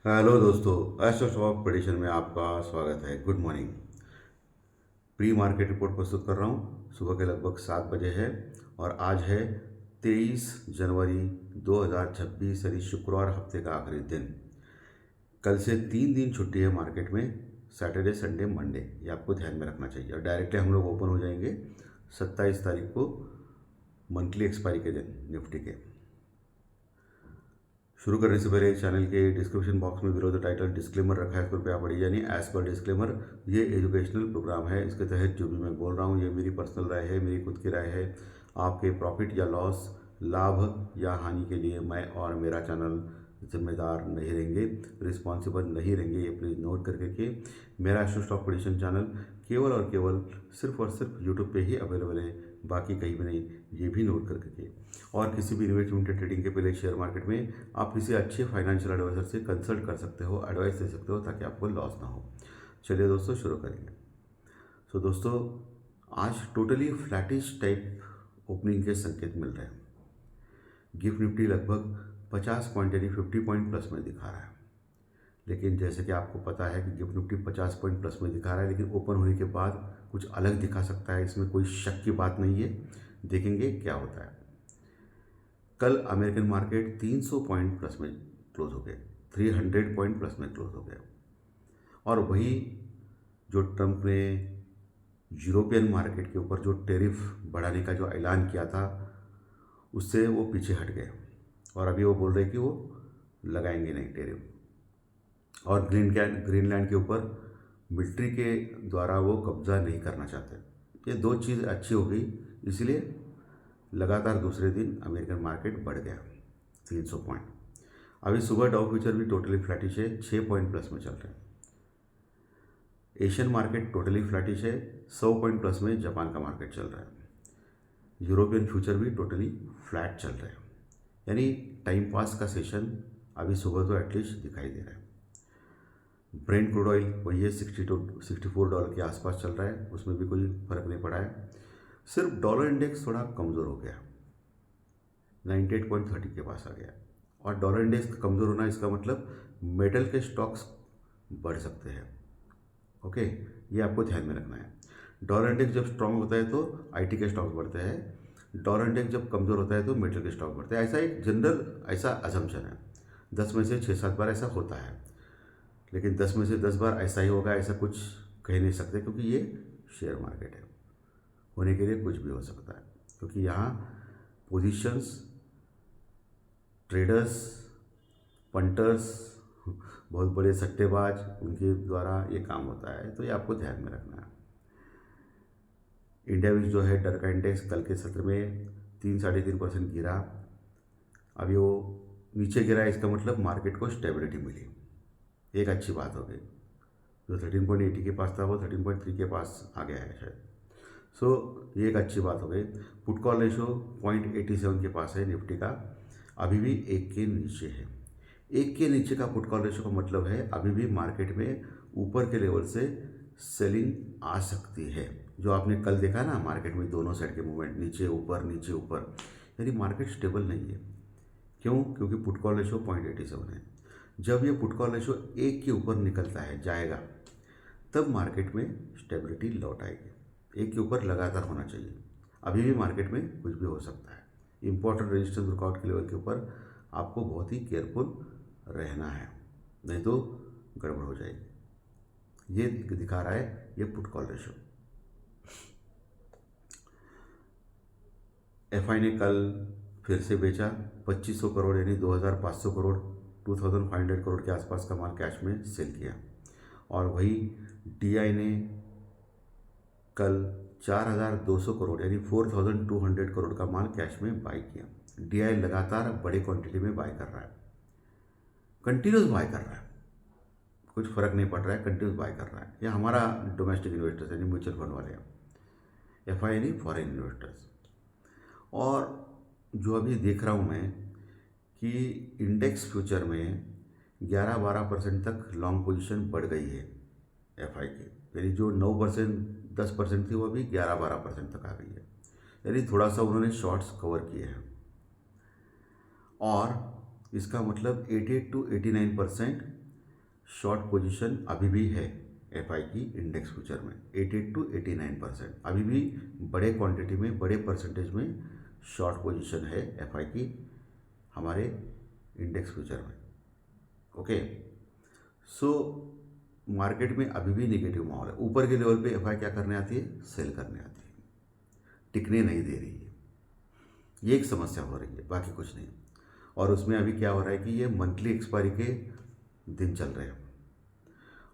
Hello दोस्तों, astro stock prediction में आपका स्वागत है। Good morning. Pre market report प्रस्तुत कर रहा हूँ। सुबह के लगभग 7 बजे है और आज है 23 जनवरी 2026 यानी शुक्रवार, हफ्ते का आखिरी दिन। कल से 3 दिन छुट्टी है मार्केट में, सैटरडे संडे मंडे, ये आपको ध्यान में रखना चाहिए। और डायरेक्टली हम लोग ओपन हो जाएंगे 27 तारीख को, मंथली एक्सपायरी के दिन निफ्टी के। शुरू करने से पहले चैनल के डिस्क्रिप्शन बॉक्स में बिलो द टाइटल डिस्क्लेमर रखा है, कृपया पढ़िए। यानी एज पर डिस्क्लेमर, ये एजुकेशनल प्रोग्राम है। इसके तहत जो भी मैं बोल रहा हूँ ये मेरी पर्सनल राय है, मेरी खुद की राय है। आपके प्रॉफिट या लॉस, लाभ या हानि के लिए मैं और मेरा चैनल जिम्मेदार नहीं रहेंगे, रिस्पॉन्सिबल नहीं रहेंगे। ये प्लीज़ नोट करके कि मेरा एस्ट्रो स्टॉक प्रेडिक्शन चैनल केवल और केवल सिर्फ और सिर्फ यूट्यूब पे ही अवेलेबल है, बाकी कहीं भी नहीं, ये भी नोट करके कि और किसी भी इन्वेस्टमेंट ट्रेडिंग के पहले शेयर मार्केट में आप किसी अच्छे फाइनेंशियल एडवाइजर से कंसल्ट कर सकते हो, एडवाइस दे सकते हो, ताकि आपको लॉस ना हो। चलिए दोस्तों, शुरू करेंगे। सो दोस्तों, आज टोटली फ्लैटिश टाइप ओपनिंग के संकेत मिल रहे हैं। गिफ्ट निफ्टी लगभग 50 पॉइंट यानी 50 पॉइंट प्लस में दिखा रहा है। लेकिन जैसे कि आपको पता है कि गिफ्ट निफ्टी 50 पॉइंट प्लस में दिखा रहा है, लेकिन ओपन होने के बाद कुछ अलग दिखा सकता है, इसमें कोई शक की बात नहीं है। देखेंगे क्या होता है। कल अमेरिकन मार्केट 300 पॉइंट प्लस में क्लोज हो गया, 300 पॉइंट प्लस में क्लोज हो गया। और वही जो ट्रंप ने यूरोपियन मार्केट के ऊपर जो टैरिफ बढ़ाने का जो ऐलान किया था, उससे वो पीछे हट गए और अभी वो बोल रहे कि वो लगाएंगे नहीं टैरिफ। और ग्रीनलैंड के ऊपर मिलिट्री के द्वारा वो कब्जा नहीं करना चाहते। ये दो चीज़ अच्छी हो गई, इसलिए लगातार दूसरे दिन अमेरिकन मार्केट बढ़ गया 300 पॉइंट। अभी सुबह डाउ फ्यूचर भी टोटली फ्लैटिश है, 6 पॉइंट प्लस में चल रहे हैं। एशियन मार्केट टोटली फ्लैटिश है, 100 पॉइंट प्लस में जापान का मार्केट चल रहा है। यूरोपियन फ्यूचर भी टोटली फ्लैट चल रहे हैं। यानी टाइम पास का सेशन अभी सुबह तो एटलीस्ट दिखाई दे रहा है। ब्रेंट क्रूड ऑयल वही है, $64 के आसपास चल रहा है, उसमें भी कोई फर्क नहीं पड़ा है। सिर्फ डॉलर इंडेक्स थोड़ा कमज़ोर हो गया, 98.30 के पास आ गया। और डॉलर इंडेक्स का कमज़ोर होना, इसका मतलब मेटल के स्टॉक्स बढ़ सकते हैं। ओके, ये आपको ध्यान में रखना है। डॉलर इंडेक्स जब स्ट्रांग होता है तो आईटी के स्टॉक्स बढ़ते हैं, डॉलर इंडेक्स जब कमज़ोर होता है तो मेटल के स्टॉक बढ़ते हैं। ऐसा एक जनरल ऐसा अजम्पशन है। 10 में से 6-7 बार ऐसा होता है, लेकिन 10 में से 10 बार ऐसा ही होगा ऐसा कुछ कह नहीं सकते, क्योंकि ये शेयर मार्केट है। होने के लिए कुछ भी हो सकता है, क्योंकि यहाँ पोजीशंस, ट्रेडर्स, पंटर्स, बहुत बड़े सट्टेबाज, उनके द्वारा ये काम होता है, तो ये आपको ध्यान में रखना है। इंडिया विक्स जो है, डर का इंडेक्स कल के सत्र में 3-3.5% गिरा। अभी वो नीचे गिरा है, इसका मतलब मार्केट को स्टेबिलिटी मिली, एक अच्छी बात हो गई। जो 13.80 के पास था वो 13.3 के पास आ गया है शायद। सो ये एक अच्छी बात हो गई। पुट कॉल रेशो 0.87 के पास है निफ्टी का, अभी भी 1 के नीचे है। 1 के नीचे का पुट कॉल रेशो का मतलब है अभी भी मार्केट में ऊपर के लेवल से सेलिंग आ सकती है। जो आपने कल देखा ना, मार्केट में दोनों साइड के मूवमेंट, नीचे ऊपर नीचे ऊपर, यानी मार्केट स्टेबल नहीं है। क्यों? क्योंकि पुट कॉल रेशो 0.87 है। जब ये पुट कॉल रेशो 1 के ऊपर निकलता है, जाएगा, तब मार्केट में स्टेबिलिटी लौट आएगी। 1 के ऊपर लगातार होना चाहिए। अभी भी मार्केट में कुछ भी हो सकता है। इंपॉर्टेंट रेजिस्टेंस ब्रेकआउट के लेवल के ऊपर आपको बहुत ही केयरफुल रहना है, नहीं तो गड़बड़ हो जाएगी। ये दिखा रहा है ये पुट कॉल रेशो। एफआई ने कल फिर से बेचा 2500 करोड़ यानी 2500 करोड़, 2500 करोड़ के आसपास का माल कैश में सेल किया। और वही डीआई ने कल 4200 करोड़ यानी 4200 करोड़ का माल कैश में बाई किया। डीआई लगातार बड़े क्वांटिटी में बाय कर रहा है, कंटिन्यूस बाय कर रहा है, कुछ फर्क नहीं पड़ रहा है, कंटिन्यूस बाय कर रहा है। यह हमारा डोमेस्टिक इन्वेस्टर्स यानी म्यूचुअल फंड वाले हैं, एफआई यानी फॉरेन इन्वेस्टर्स। और जो अभी देख रहा हूँ मैं कि इंडेक्स फ्यूचर में 11-12% तक लॉन्ग पोजीशन बढ़ गई है एफआई की, यानी जो 9% 10% थी वो अभी 11-12% तक आ गई है। यानी थोड़ा सा उन्होंने शॉर्ट्स कवर किए हैं। और इसका मतलब 88 to 89% शॉर्ट पोजीशन अभी भी है एफआई की इंडेक्स फ्यूचर में 88 to 89%, अभी भी बड़े क्वांटिटी में, बड़े परसेंटेज में शॉर्ट पोजीशन है एफआई की हमारे इंडेक्स फ्यूचर में। ओके, सो मार्केट में अभी भी नेगेटिव माहौल है। ऊपर के लेवल पे एफआई क्या करने आती है? सेल करने आती है, टिकने नहीं दे रही है। ये एक समस्या हो रही है, बाकी कुछ नहीं। और उसमें अभी क्या हो रहा है कि ये मंथली एक्सपायरी के दिन चल रहे हैं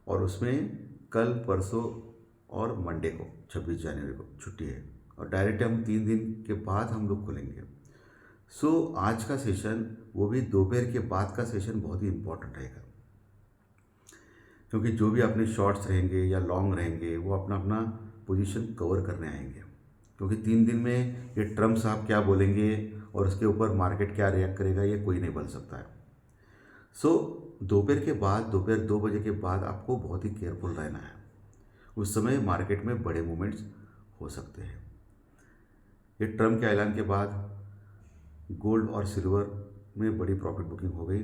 और उसमें कल, परसों और मंडे को 26 जनवरी को छुट्टी है और डायरेक्ट हम 3 दिन के बाद हम लोग खुलेंगे। सो आज का सेशन, वो भी दोपहर के बाद का सेशन, बहुत ही इम्पोर्टेंट रहेगा, क्योंकि जो भी अपने शॉर्ट्स रहेंगे या लॉन्ग रहेंगे वो अपना अपना पोजीशन कवर करने आएंगे। क्योंकि 3 दिन में ये ट्रम्प साहब क्या बोलेंगे और उसके ऊपर मार्केट क्या रिएक्ट करेगा, ये कोई नहीं बोल सकता है। सो दोपहर के बाद, दोपहर 2 बजे के बाद आपको बहुत ही केयरफुल रहना है। उस समय मार्केट में बड़े मूवमेंट्स हो सकते हैं। ये ट्रम्प के ऐलान के बाद गोल्ड और सिल्वर में बड़ी प्रॉफिट बुकिंग हो गई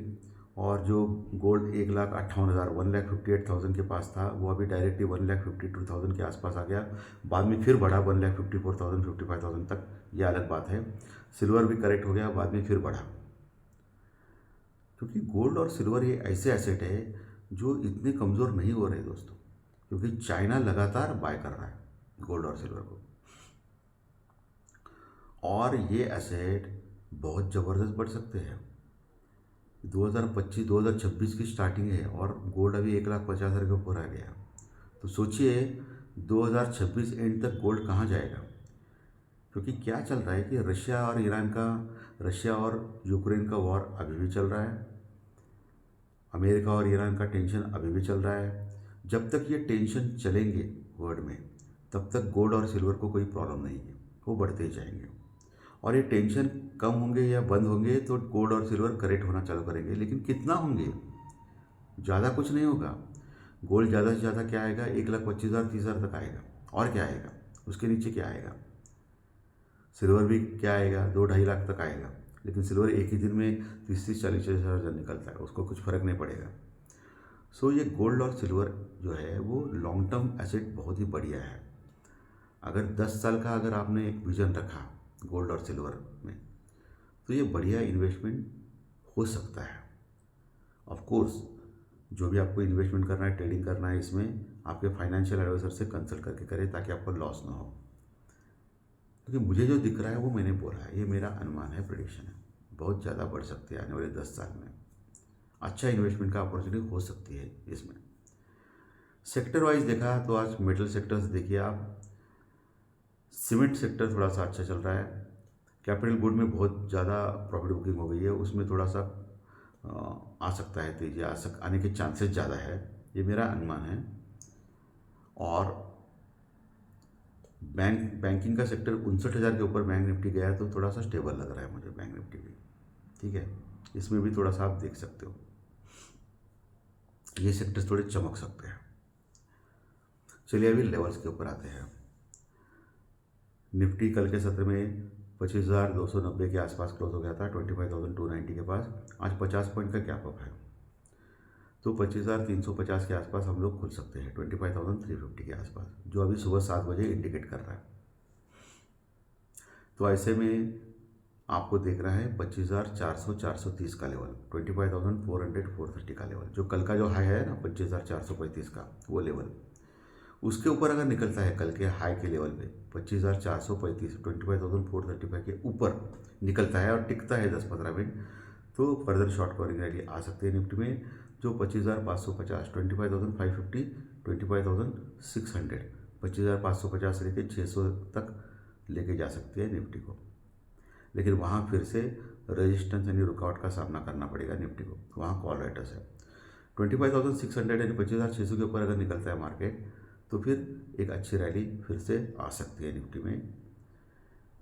और जो गोल्ड 1,58,000 1,58,000 के पास था, वो अभी डायरेक्टली 1,52,000 के आसपास आ गया। बाद में फिर बढ़ा 1,54,000 55,000 तक, ये अलग बात है। सिल्वर भी करेक्ट हो गया, बाद में फिर बढ़ा, क्योंकि गोल्ड और सिल्वर ये ऐसे एसेट है जो इतने कमज़ोर नहीं हो रहे दोस्तों, क्योंकि चाइना लगातार बाय कर रहा है गोल्ड और सिल्वर को। और ये एसेट बहुत ज़बरदस्त बढ़ सकते हैं। 2025-2026 की स्टार्टिंग है और गोल्ड अभी 1,50,000 के ऊपर आ गया। तो सोचिए 2026 एंड तक गोल्ड कहाँ जाएगा। क्योंकि क्या चल रहा है कि रशिया और यूक्रेन का वॉर अभी भी चल रहा है, अमेरिका और ईरान का टेंशन अभी भी चल रहा है। जब तक ये टेंशन चलेंगे वर्ल्ड में, तब तक गोल्ड और सिल्वर को कोई प्रॉब्लम नहीं है, वो बढ़ते ही जाएंगे। और ये टेंशन कम होंगे या बंद होंगे तो गोल्ड और सिल्वर करेक्ट होना चालू करेंगे, लेकिन कितना होंगे? ज़्यादा कुछ नहीं होगा। गोल्ड ज़्यादा से ज़्यादा क्या आएगा? 1,25,000 30,000 तक आएगा, और क्या आएगा? उसके नीचे क्या आएगा? सिल्वर भी क्या आएगा? 2-2.5 लाख तक आएगा, लेकिन सिल्वर एक ही दिन में 30-40 हज़ार निकलता है, उसको कुछ फ़र्क नहीं पड़ेगा। सो ये गोल्ड और सिल्वर जो है वो लॉन्ग टर्म एसेट बहुत ही बढ़िया है। अगर 10 साल का अगर आपने एक विज़न रखा गोल्ड और सिल्वर में, तो ये बढ़िया इन्वेस्टमेंट हो सकता है। ऑफ कोर्स जो भी आपको इन्वेस्टमेंट करना है, ट्रेडिंग करना है, इसमें आपके फाइनेंशियल एडवाइज़र से कंसल्ट करके करें, ताकि आपको लॉस ना हो। क्योंकि मुझे जो दिख रहा है वो मैंने बोला है, ये मेरा अनुमान है, प्रेडिक्शन है। बहुत ज़्यादा बढ़ सकते हैं आने वाले 10 साल में। अच्छा इन्वेस्टमेंट का अपॉर्चुनिटी हो सकती है इसमें। सेक्टर वाइज देखा तो आज मेटल सेक्टर्स देखिए आप, सीमेंट सेक्टर थोड़ा सा अच्छा चल रहा है। कैपिटल गुड में बहुत ज़्यादा प्रॉफिट बुकिंग हो गई है, उसमें थोड़ा सा आ सकता है तेजी, आने के चांसेस ज़्यादा है, ये मेरा अनुमान है। और बैंकिंग का सेक्टर 59,000 के ऊपर बैंक निफ्टी गया है, तो थोड़ा सा स्टेबल लग रहा है मुझे बैंक निफ्टी भी। ठीक है, इसमें भी थोड़ा सा आप देख सकते हो, ये सेक्टर्स थोड़े चमक सकते हैं। चलिए अभी लेवल्स के ऊपर आते हैं। निफ्टी कल के सत्र में 25,290 के आसपास क्लोज हो गया था, 25,290 के पास। आज 50 पॉइंट का गैप अप है, तो 25,350 के आसपास हम लोग खुल सकते हैं, 25,350 के आसपास, जो अभी सुबह 7 बजे इंडिकेट कर रहा है। तो ऐसे में आपको देख रहा है 25,400-430 का लेवल, 25,400-430 का लेवल, जो कल का जो हाई है ना 25,435 का, वो लेवल। उसके ऊपर अगर निकलता है कल के हाई के लेवल पे 25,435, 25,435 के ऊपर निकलता है और टिकता है 10-15 मिनट, तो फर्दर शॉर्ट कवरिंग रैली आ सकती है निफ्टी में, जो 25,550, 25,550, 25,600, 25,550 से लेकर 600 तक लेके जा सकती है निफ्टी को। लेकिन वहाँ फिर से रेजिस्टेंस यानी रुकावट का सामना करना पड़ेगा निफ्टी को, वहाँ कॉल राइटर्स है। 25,600 यानी 25,600 के ऊपर अगर निकलता है मार्केट, तो फिर एक अच्छी रैली फिर से आ सकती है निफ्टी में।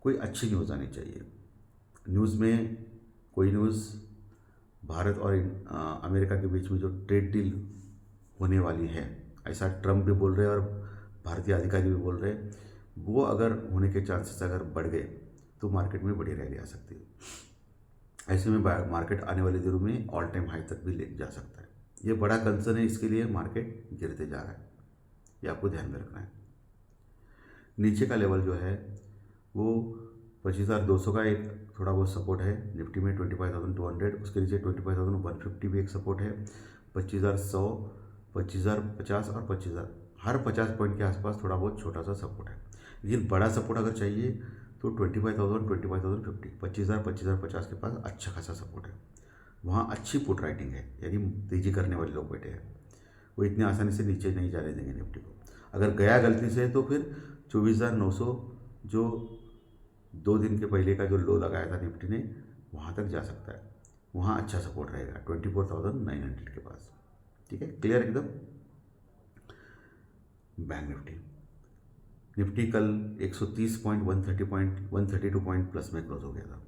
कोई अच्छी न्यूज़ आनी चाहिए। न्यूज़ में कोई न्यूज़ भारत और अमेरिका के बीच में जो ट्रेड डील होने वाली है, ऐसा ट्रम्प भी बोल रहे हैं और भारतीय अधिकारी भी बोल रहे हैं, वो अगर होने के चांसेस अगर बढ़ गए तो मार्केट में बड़ी रैली आ सकती है। ऐसे में मार्केट आने वाले दिनों में ऑल टाइम हाई तक भी ले जा सकता है, ये बड़ा कंसर्न है, इसके लिए मार्केट गिरते जा रहा है, ये आपको ध्यान में रखना है। नीचे का लेवल जो है वो 25,200 का एक थोड़ा बहुत सपोर्ट है निफ्टी में 25,200, उसके नीचे 25,150 भी एक सपोर्ट है, 25,100, 25,050 और 25,000, हर 50 पॉइंट के आसपास थोड़ा बहुत छोटा सा सपोर्ट है। लेकिन बड़ा सपोर्ट अगर चाहिए तो 25,000, 25,050, 25,000, 25,050 के पास अच्छा खासा सपोर्ट है। वहाँ अच्छी पुट राइटिंग है, यानी तेजी करने वाले लोग बैठे हैं, वो इतने आसानी से नीचे नहीं जाने देंगे निफ्टी को। अगर गया गलती से तो फिर 24,900 जो 2 दिन के पहले का जो लो लगाया था निफ्टी ने, वहाँ तक जा सकता है, वहाँ अच्छा सपोर्ट रहेगा 24,900 के पास। ठीक है, क्लियर एकदम। बैंक निफ्टी कल 130 पॉइंट 132 पॉइंट प्लस में क्लोज हो गया था।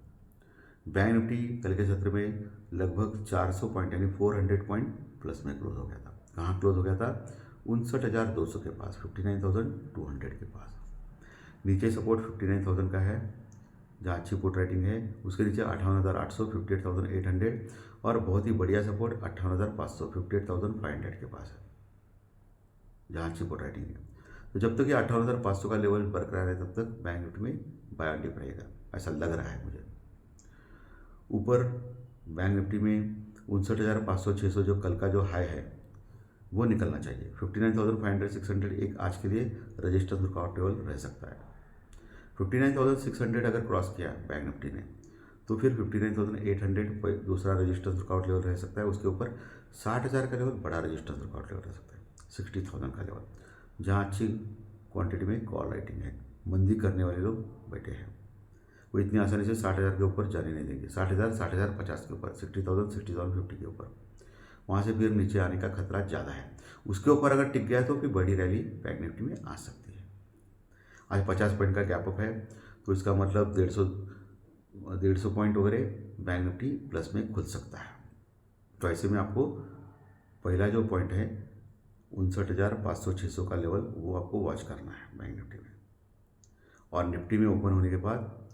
बैंक निफ्टी कल के सत्र में लगभग 400 पॉइंट यानी 400 पॉइंट प्लस में क्लोज हो गया था। कहाँ क्लोज हो गया था? 59,200 के पास, 59,200 के पास। नीचे सपोर्ट 59,000 का है जहाँ अच्छी पुट राइटिंग है, उसके नीचे 58,800, 58,800 और बहुत ही बढ़िया सपोर्ट 58,500, 58,500 के पास है जहाँ अच्छी पुट राइटिंग है। तो जब तक ये 58,500 का लेवल बरकरार है तब तक बैंक निफ्टी में बाय ऑन डिप रहेगा, ऐसा लग रहा है मुझे। ऊपर बैंक निफ्टी में 59,500, 600 जो कल का जो हाई है वो निकलना चाहिए। 59,500, 600 एक आज के लिए रजिस्टेंस ब्रेकआउट लेवल रह सकता है। 59,600 अगर क्रॉस किया बैंक निफ्टी ने तो फिर 59,800 दूसरा रजिस्टेंस ब्रेकआउट लेवल रह सकता है। उसके ऊपर 60,000 का लेवल बड़ा रजिस्टेंस ब्रेकआउट लेवल रह सकता है, 60,000 का लेवल जहाँ अच्छी क्वांटिटी में कॉल राइटिंग है, मंदी करने वाले लोग बैठे हैं, वो इतनी आसानी से 60,000 के ऊपर जाने नहीं देंगे। 60,000, 60,050 के ऊपर, 60,000, 60,050 के ऊपर, वहाँ से फिर नीचे आने का खतरा ज़्यादा है। उसके ऊपर अगर टिक गया तो फिर बड़ी रैली बैंक निफ्टी में आ सकती है। आज 50 पॉइंट का गैप अप है, तो इसका मतलब 150 पॉइंट वगैरह बैंक निफ्टी प्लस में खुल सकता है। तो ऐसे में आपको पहला जो पॉइंट है 59,500, 600 का लेवल वो आपको वॉच करना है बैंक निफ्टी में। और निफ्टी में ओपन होने के बाद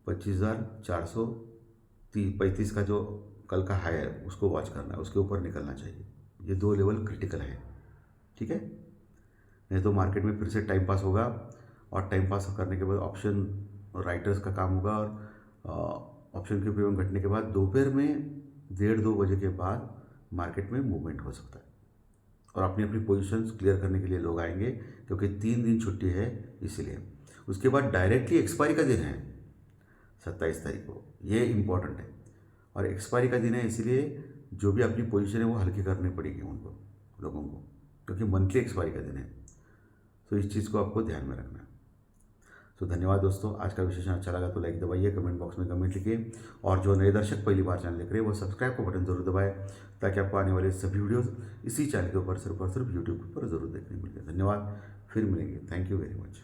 25,435 का जो कल का हाई है उसको वॉच करना है, उसके ऊपर निकलना चाहिए। ये 2 लेवल क्रिटिकल है, ठीक है। नहीं तो मार्केट में फिर से टाइम पास होगा, और टाइम पास करने के बाद ऑप्शन राइटर्स का काम होगा, और ऑप्शन के प्रीमियम घटने के बाद दोपहर में 1:30-2 बजे के बाद मार्केट में मूवमेंट हो सकता है, और अपनी अपनी पोजीशंस क्लियर करने के लिए लोग आएंगे, क्योंकि 3 दिन छुट्टी है इसलिए। उसके बाद डायरेक्टली एक्सपायरी का दिन है 27 तारीख को, ये इम्पॉर्टेंट है, और एक्सपायरी का दिन है, इसीलिए जो भी अपनी पोजीशन है वो हल्की करनी पड़ेगी उनको लोगों को, क्योंकि मंथली एक्सपायरी का दिन है। तो इस चीज़ को आपको ध्यान में रखना है। तो धन्यवाद दोस्तों, आज का विशेषण अच्छा लगा तो लाइक दबाइए, कमेंट बॉक्स में कमेंट लिखिए, और जो नए दर्शक पहली बार चैनल देख रहे हैं वो सब्सक्राइब का बटन जरूर दबाएं, ताकि आपको आने वाले सभी वीडियोस इसी चैनल के ऊपर सिर्फ और सिर्फ यूट्यूब के ऊपर जरूर देखने मिलेंगे। धन्यवाद, फिर मिलेंगे। Thank you very much.